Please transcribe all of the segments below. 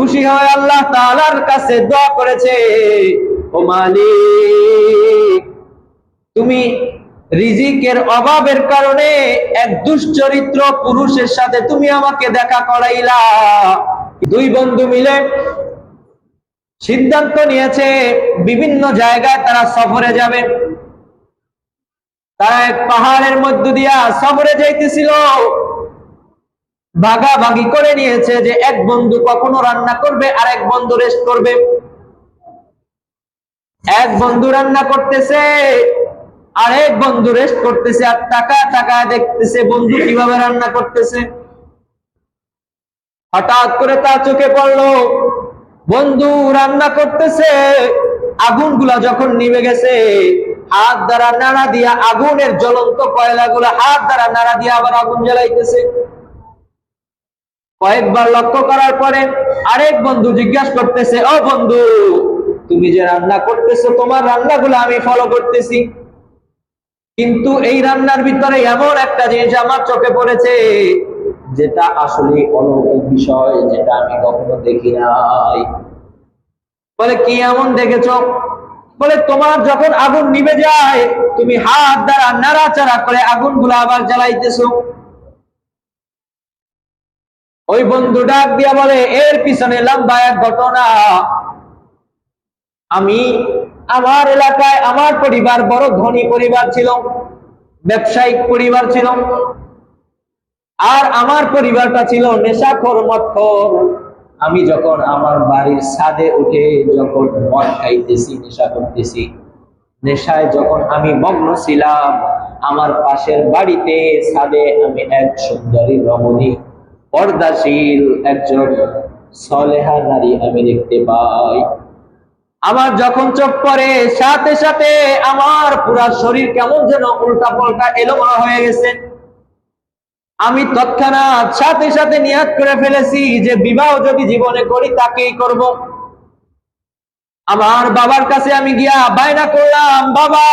খুশি হয়ে আল্লাহ তাআলার কাছে দোয়া করেছে, ও মালিক, তুমি রিজিকের অভাবের কারণে এক দুশ্চরিত্র পুরুষের সাথে তুমি আমাকে দেখা করাইলা। দুই বন্ধু মিলে সিদ্ধান্ত নিয়েছে বিভিন্ন জায়গায় তারা সফরে যাবে। তারা এক পাহাড়ের মধ্য দিয়া সফরে যাইতেছিল। ভাগাভাগি করে নিয়েছে যে এক বন্ধু কখনো রান্না করবে আর এক বন্ধু রেস্ট করবে। এক বন্ধু রান্না করতেছে আর এক বন্ধু রেস্ট করতেছে, আর টাকা টাকা দেখতেছে বন্ধু কিভাবে রান্না করতেছে। হঠাৎ করে তার চোখে পড়লো বন্ধু রান্না করতেছে, আগুনগুলা যখন নিভে গেছে হাত দ্বারা নাড়া দিয়া আগুনের জ্বলন্ত কয়লাগুলো হাত দ্বারা নাড়া দিয়া আবার আগুন জ্বালাইতেছে। কয়েকবার লক্ষ্য করার পরে আরেক বন্ধু জিজ্ঞাসা করতেছে, ও বন্ধু, তুমি যে রান্না করতেছো তোমার রান্নাগুলো আমি ফলো করতেছি, কিন্তু এই রান্নার ভিতরে এমন একটা জিনিস আমার চোখে পড়েছে যেটা আসলে অলৌকিক বিষয়, যেটা আমি কখনো দেখি নাই। বলে কি এমন দেখেছো? বলে তোমার যখন আগুন নিভে যায় তুমি হাত দ্বারা নাড়াচাড়া করে আগুনগুলো আবার জ্বালাইতেছো। ওই বন্ধু ডাক দিয়া বলে, এর পিছনে লম্বা এক ঘটনা। আমার এলাকায় আমার পরিবার বড় ধনী পরিবার ছিল, ব্যবসায়িক পরিবার ছিল, আর আমার পরিবারটা ছিল নেশাখোর মদখোর। আমি যখন আমার বাড়ির ছাদে উঠে যখন মদ খাইতেছি, নেশা করতেছি, নেশায় যখন আমি মগ্ন ছিলাম, আমার পাশের বাড়িতে ছাদে আমি এক সুন্দরী রমণী পর্দাশীল একজন সলেহা নারী আমি দেখতে পাই। আমার যখন চোখ পড়ে সাথে সাথে আমার পুরা শরীর কেমন যেন উল্টা পাল্টা এলোমেলো হয়ে গেছে। আমি তৎক্ষণাৎ সাথে সাথে নিয়ত করে ফেলেছি যে বিবাহ যদি জীবনে করি তাকেই করব। আমার বাবার কাছে আমি গিয়া বায়না করলাম, বাবা,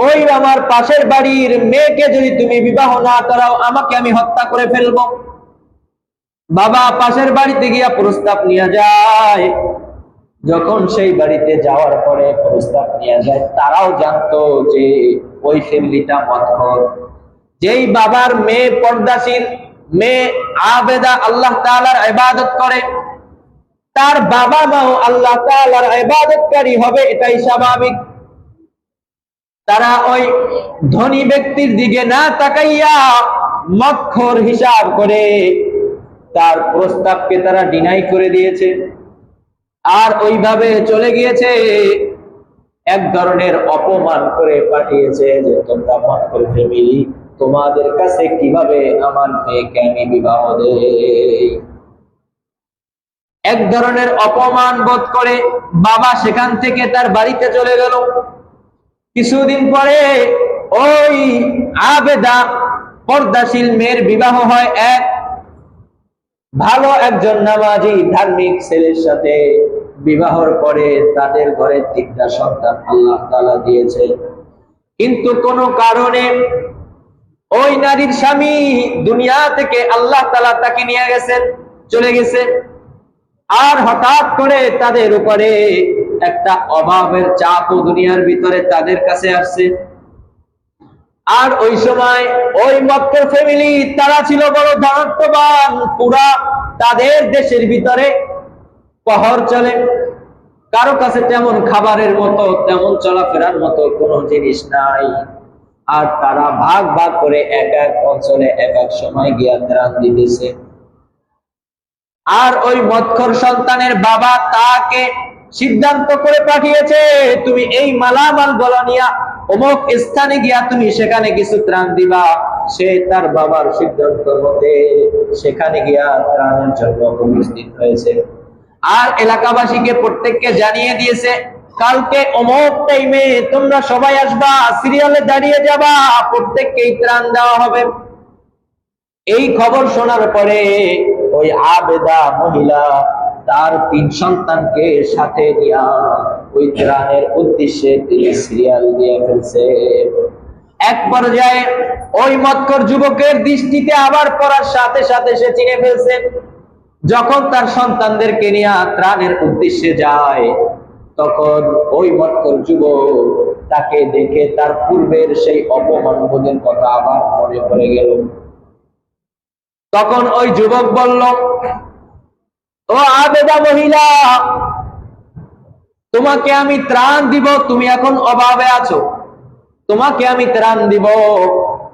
ওই আমার পাশের বাড়ির মেয়েকে যদি তুমি বিবাহ না করাও আমাকে আমি হত্যা করে ফেলবো। বাবা পাশের বাড়িতে গিয়া প্রস্তাব নিয়ে যায়। যখন সেই বাড়িতে যাওয়ার পরে প্রস্তাব নিয়ে যায়, তারাও জানতো যে ওই ফ্যামিলিটা মদখোর। যেই বাবার মেয়ে পর্দাশীল, মেয়ে আবেদা, আল্লাহ তাআলার ইবাদত করে, তার বাবা মাও আল্লাহ তাআলার ইবাদতকারী হবে, এটাই স্বাভাবিক। তারা ওই ধনী ব্যক্তির দিকে না তাকাইয়া মদখোর হিসাব করে তার প্রস্তাবকে তারা ডিনাই করে দিয়েছে, আর ওইভাবে চলে গিয়েছে। এক ধরনের অপমান করে পাঠিয়েছে যে তোমরা মদখোর ফ্যামিলি, তোমাদের কাছে কিভাবে আমার মেয়েকে আমি বিবাহ দেই। এক ধরনের অপমান বোধ করে বাবা সেখান থেকে তার বাড়িতে চলে গেল। কিছুদিন পরে ওই আবেদা পর্দাশীল মেয়ের বিবাহ হয় এক ভালো একজন নামাজি ধার্মিক ছেলের সাথে। বিবাহর পরে তাদের ঘরে 3টা সন্তান আল্লাহ তাআলা দিয়েছে, কিন্তু কোনো কারণে ওই নারীর স্বামী দুনিয়া থেকে আল্লাহ তাআলা তাকে নিয়ে গেছেন, চলে গেছে। আর হঠাৎ করে তাদের উপরে একটা অভাবের চাপও দুনিয়ার ভিতরে তাদের কাছে আসছে। আর ওই সময় ওই মক্কার ফ্যামিলি তারা ছিল বড় ধনত্ববান, পুরা তাদের দেশের ভিতরে পহর চলে, কারো কাছে তেমন খাবারের মতো তেমন চলাফেরার মতো কোনো জিনিস নাই। আর তারা ভাগ ভাগ করে এক এক অঞ্চলে এক এক সময় গিয়া ত্রাণ দিতেছে। আর ওই মদখোর সন্তানের বাবা তাকে সিদ্ধান্ত করে পাঠিয়েছে, তুমি এই মালামাল গুলো নিয়া অমুক স্থানে গিয়া তুমি সেখানে কিছু ত্রাণ দিবা। সে তার বাবার সিদ্ধান্ত মতে সেখানে গিয়া ত্রাণের জন্য উপস্থিত হয়েছে। আর এলাকাবাসীকে প্রত্যেককে জানিয়ে দিয়েছে, কালকে অমুক টাইমে তোমরা সবাই আসবা, সিরিয়ালে দাঁড়িয়ে যাবা, প্রত্যেককেই ত্রাণ দেওয়া হবে। এই খবর শোনার পরে ওই আবেদা মহিলা তার 3 সন্তানকে সাথে নিয়ে ওই ত্রাণের উদ্দেশ্যে তিনি সিরিয়াল দিয়ে ফেলছে। এক পর্যায়ে ওই মদখোর যুবকের দৃষ্টিতে আবার পড়ার সাথে সাথে সে চিনে ফেলছে যখন তার সন্তানদেরকে নিয়ে ত্রাণের উদ্দেশ্যে যায়, তখন ওই মক্কর যুবক তাকে দেখে তার পূর্বের সেই অপমান বোধের কথা আবার মনে পড়ে গেল। তখন ওই যুবক বলল, ও আবেদা মহিলা, তোমাকে আমি ত্রাণ দিব, তুমি এখন অভাবে আছো, তোমাকে আমি ত্রাণ দিব,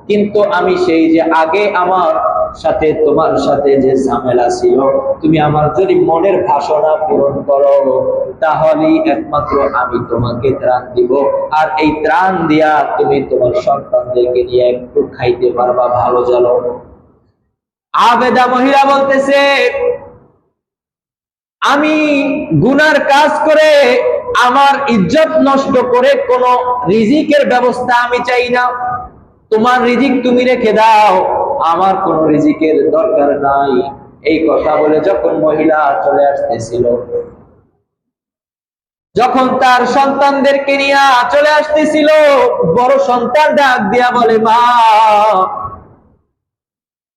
কিন্তু আমি সেই যে আগে আমার সাথে তোমার সাথে যে ঝামেলা ছিল, তুমি আমার যদি মনের বাসনা পূরণ করো, তাহলেই একমাত্র আমি তোমাকে ত্রাণ দিব। আর এই ত্রাণ দিয়া তুমি তোমার সন্তানদেরকে নিয়ে একটু খাইতে পারবা ভালো জল। আবেদা মহিলা বলতেছে, আমি গুনার কাজ করে আমার ইজ্জত নষ্ট করে কোন রিজিকের ব্যবস্থা আমি চাই না, তোমার রিজিক তুমি রেখে দাও, আমার কোন রিজিকের দরকার নাই। এই কথা বলে যখন মহিলা চলে আসতেছিল, যখন তার সন্তানদেরকে নিয়ে চলে আসতেছিল, বড় সন্তান ডাক দিয়া বলে, মা,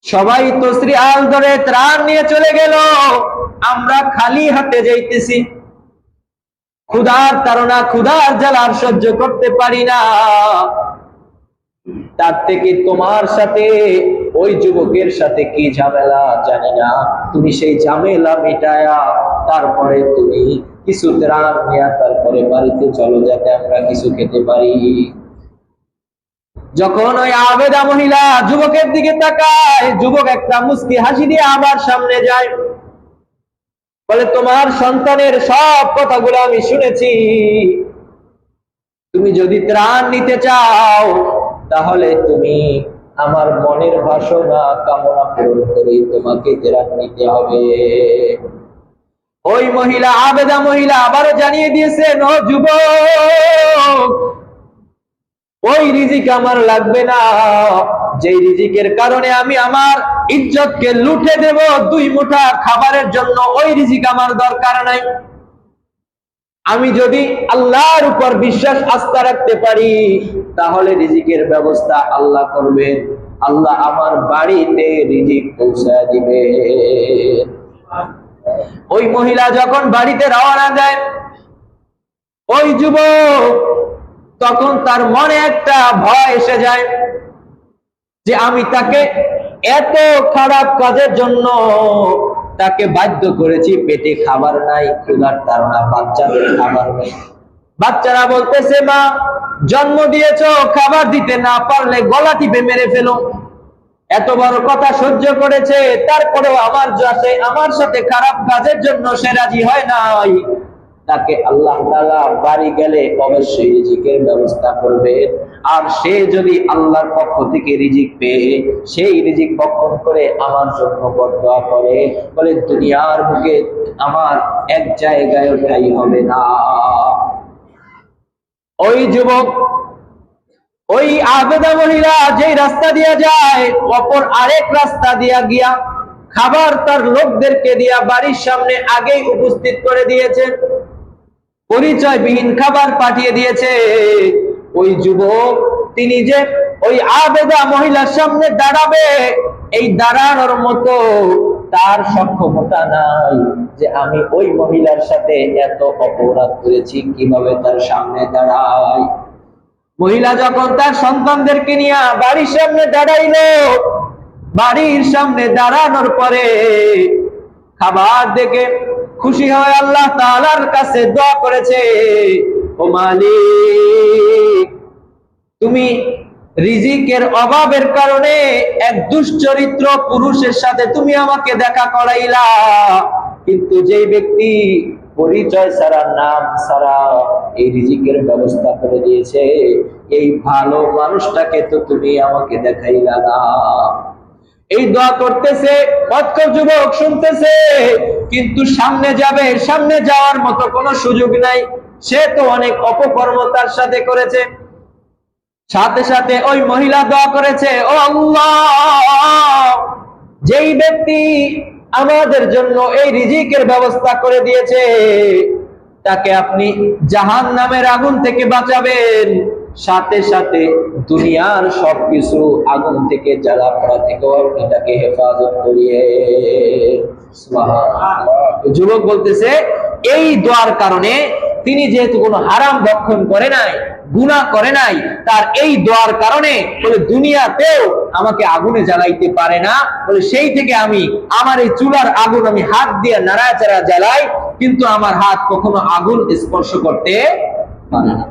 সবাই তো শ্রীআল ধরে ত্রাণ নিয়ে চলে গেল, আমরা খালি হাতে যাইতেছি, ক্ষুধার তাড়না, ক্ষুধার জ্বালা আর সহ্য করতে পারি না, তার থেকে তোমার সাথে ওই যুবকের সাথে কি ঝামেলা জানি না, তুমি সেই ঝামেলা মিটায়া তারপরে তুমি কিছু ত্রাণ নিয়ে তারপরে বাড়িতে চলো, যাতে আমরা কিছু খেতে পারি। যখন ওই আবেদা মহিলা যুবকের দিকে তাকায়, যুবক একটা মুস্কি হাসি দিয়ে আবার সামনে যায়, বলে, তোমার সন্তানের সব কথাগুলো আমি শুনেছি, তুমি যদি ত্রাণ নিতে চাও তাহলে তুমি আমার মনের বাসনা কামনা পূরণ করেই তোমাকে ত্রাণ নিতে হবে। ওই মহিলা, আবেদা মহিলা আবারও জানিয়ে দিয়েছেন, ও যুবক, ওই রিজিক আমার লাগবে না, যেই রিজিকের কারণে আমি আমার ইজ্জতকে লুটে দেব 2 মুঠা খাবারের জন্য, ওই রিজিক আমার দরকার নাই। আমি যদি আল্লাহর উপর বিশ্বাস আস্থা রাখতে পারি, তাহলে রিজিকের ব্যবস্থা আল্লাহ করবেন, আল্লাহ আমার বাড়িতে রিজিক পৌঁছায় দিবে। ওই মহিলা যখন বাড়িতে রওনা দেয়, ওই যুবক তখন তার মনে একটা ভয় এসে যায় যে আমি তাকে এত খারাপ কাজের জন্য তাকে বাধ্য করেছি, পেটে খাবার নাই, ক্ষুধার তাড়না, বাচ্চাদের খাবার নেই। বাচ্চারা বলতেছে, মা, জন্ম দিয়েছো, খাবার দিতে না পারলে গলা টিপে মেরে ফেলো। এত বড় কথা সহ্য করেছে, তারপরেও আমার সাথে খারাপ কাজের জন্য সে রাজি হয় নাই। তাকে আল্লাহ তাআলা বাড়ি গেলে অবশ্যই রিজিকের ব্যবস্থা করবে। আর সে যদি আল্লাহর পক্ষ থেকে রিজিক পেয়ে সেই রিজিক বক্ষণ করে আমার জন্য বদদোয়া করে, বলে দুনিয়ার বুকে আমার এক জায়গায় ঠাঁই হবে না। ওই যুবক, ওই আবেদা মহিলা যেই রাস্তা দিয়া যায়, অপর আরেক রাস্তা দিয়া গিয়া খাবার তার লোকদেরকে দিয়া বাড়ির সামনে আগেই উপস্থিত করে দিয়েছেন, পরিচয়বিহীন খাবার পাঠিয়ে দিয়েছে। ওই যুবক, তিনি যে ওই আবেদা মহিলার সামনে দাঁড়াবে, এই দাঁড়ানোর মতো তার সক্ষমতা নাই যে আমি ওই মহিলার সাথে এত অপরাধ করেছি, কিভাবে তার সামনে দাঁড়াই। মহিলা যখন তার সন্তানদেরকে নিয়ে বাড়ির সামনে দাঁড়াইলো, বাড়ির সামনে দাঁড়ানোর পরে খাবার দেখে খুশি হয়ে আল্লাহ তাআলার কাছে দোয়া করেছে, ও মালিক, তুমি রিজিকের অভাবের কারণে এক দুশ্চরিত্র পুরুষের সাথে তুমি আমাকে দেখা করাইলা, কিন্তু যেই ব্যক্তি পরিচয় ছাড়া, নাম ছাড়া এই রিজিকের ব্যবস্থা করে দিয়েছে, এই ভালো মানুষটাকে তো তুমি আমাকে দেখাইলা না। এই দোয়া করতেছে, মক্কার যুবক শুনতেছে, কিন্তু সামনে যাবে, সামনে যাওয়ার মতো কোনো সুযোগ নাই, সে তো অনেক অপকর্ম তার সাথে করেছে। সাথে সাথে ওই মহিলা দোয়া করেছে, ও আল্লাহ, যেই ব্যক্তি আমাদের জন্য এই রিজিকের ব্যবস্থা করে দিয়েছে, তাকে আপনি জাহান্নামের আগুন থেকে বাঁচাবেন, সাথে সাথে দুনিয়ার সবকিছু আগুন থেকে জ্বালা পোড়া থেকেও আপনি তাকে হেফাজত করিয়ে। সুবহানাল্লাহ। যুবক বলতেছে এই দোয়ার কারণে তিনি যেহেতু কোনো হারাম ভক্ষণ করে নাই, গুনাহ করে নাই, তার এই দোয়ার কারণে বলে দুনিয়াতেও আমাকে আগুনে জ্বালাইতে পারে না, বলে সেই থেকে আমি আমার এই চুলার আগুন আমি হাত দিয়ে নাড়াচাড়া জ্বালাই, কিন্তু আমার হাত কখনো আগুন স্পর্শ করতে পারে না।